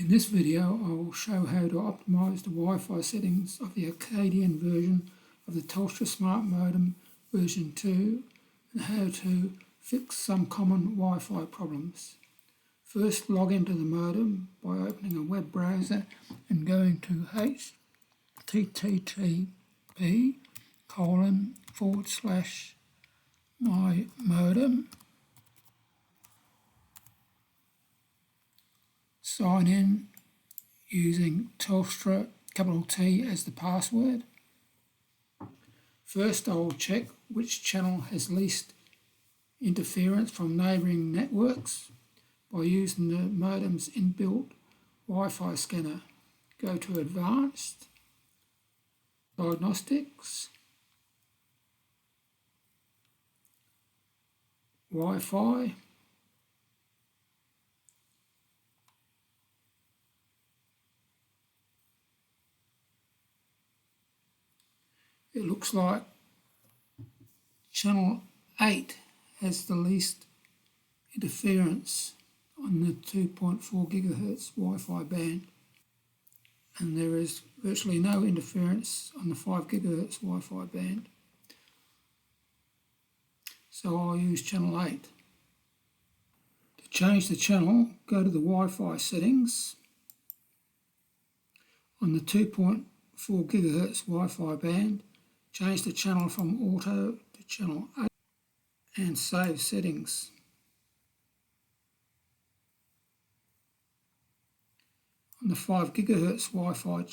In this video, I will show how to optimize the Wi-Fi settings of the Arcadyan version of the Telstra Smart Modem version 2 and how to fix some common Wi-Fi problems. First, log into the modem by opening a web browser and going to http://mymodem. Sign in using Telstra T as the password. First, I will check which channel has least interference from neighbouring networks by using the modem's inbuilt Wi-Fi scanner. Go to Advanced, Diagnostics, Wi-Fi, it looks like channel 8 has the least interference on the 2.4 GHz Wi-Fi band, and there is virtually no interference on the 5 GHz Wi-Fi band. So I'll use channel 8. To change the channel, go to the Wi-Fi settings. On the 2.4 GHz Wi-Fi band, change the channel from auto to channel 8 and save settings. On the 5 GHz Wi-Fi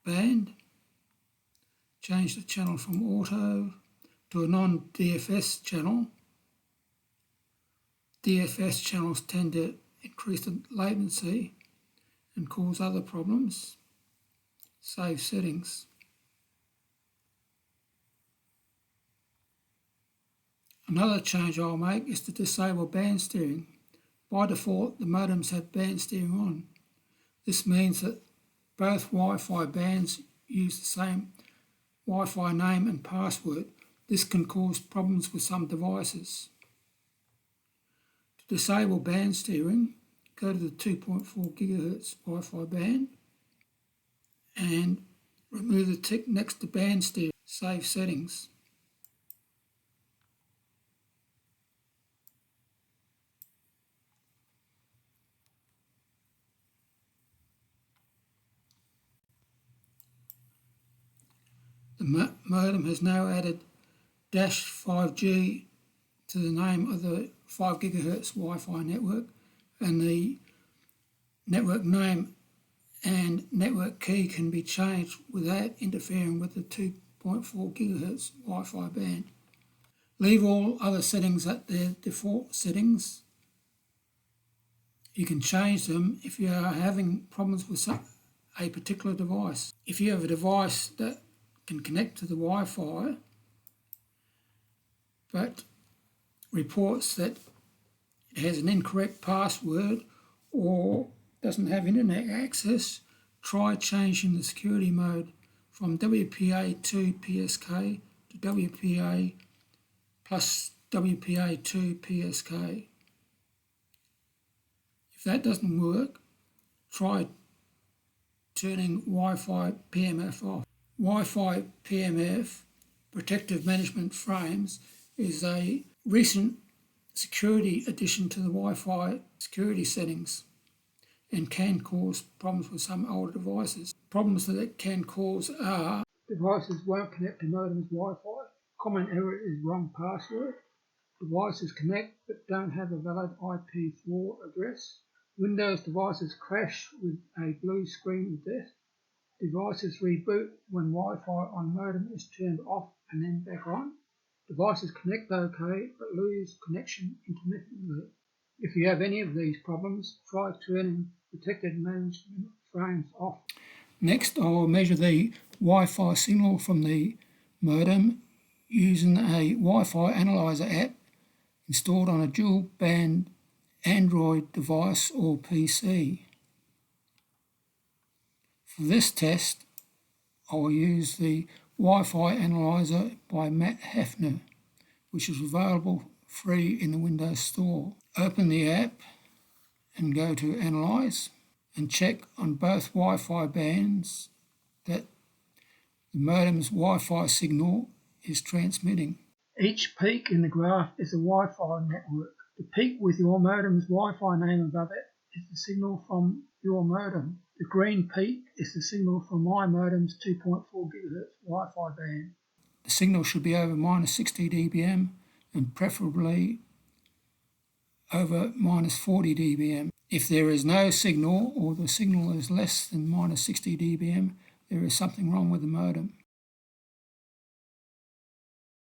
band, change the channel from auto to a non-DFS channel. DFS channels tend to increase the latency and cause other problems. Save settings. Another change I'll make is to disable band steering. By default, the modems have band steering on. This means that both Wi-Fi bands use the same Wi-Fi name and password. This can cause problems with some devices. To disable band steering, go to the 2.4 GHz Wi-Fi band and remove the tick next to band steering. Save settings. The modem has now added -5G to the name of the 5 GHz Wi-Fi network, and the network name and network key can be changed without interfering with the 2.4 GHz Wi-Fi band. Leave all other settings at their default settings. You can change them if you are having problems with a particular device. If you have a device that can connect to the Wi-Fi but reports that it has an incorrect password or doesn't have internet access, try changing the security mode from WPA2 PSK to WPA plus WPA2 PSK. If that doesn't work, try turning Wi-Fi PMF off. Wi-Fi PMF, Protective Management Frames, is a recent security addition to the Wi-Fi security settings and can cause problems with some older devices. Problems that it can cause are: devices won't connect to modem's Wi-Fi, common error is wrong password, devices connect but don't have a valid IP4 address, Windows devices crash with a blue screen of death, devices reboot when Wi-Fi on modem is turned off and then back on, devices connect okay but lose connection intermittently. If you have any of these problems, try turning Protected Management Frames off. Next, I will measure the Wi-Fi signal from the modem using a Wi-Fi analyzer app installed on a dual band Android device or PC. For this test, I will use the Wi-Fi Analyzer by Matt Hafner, which is available free in the Windows Store. Open the app and go to Analyze and check on both Wi-Fi bands that the modem's Wi-Fi signal is transmitting. Each peak in the graph is a Wi-Fi network. The peak with your modem's Wi-Fi name above it is the signal from your modem. The green peak is the signal from my modem's 2.4 GHz Wi-Fi band. The signal should be over -60 dBm and preferably over -40 dBm. If there is no signal or the signal is less than -60 dBm, there is something wrong with the modem.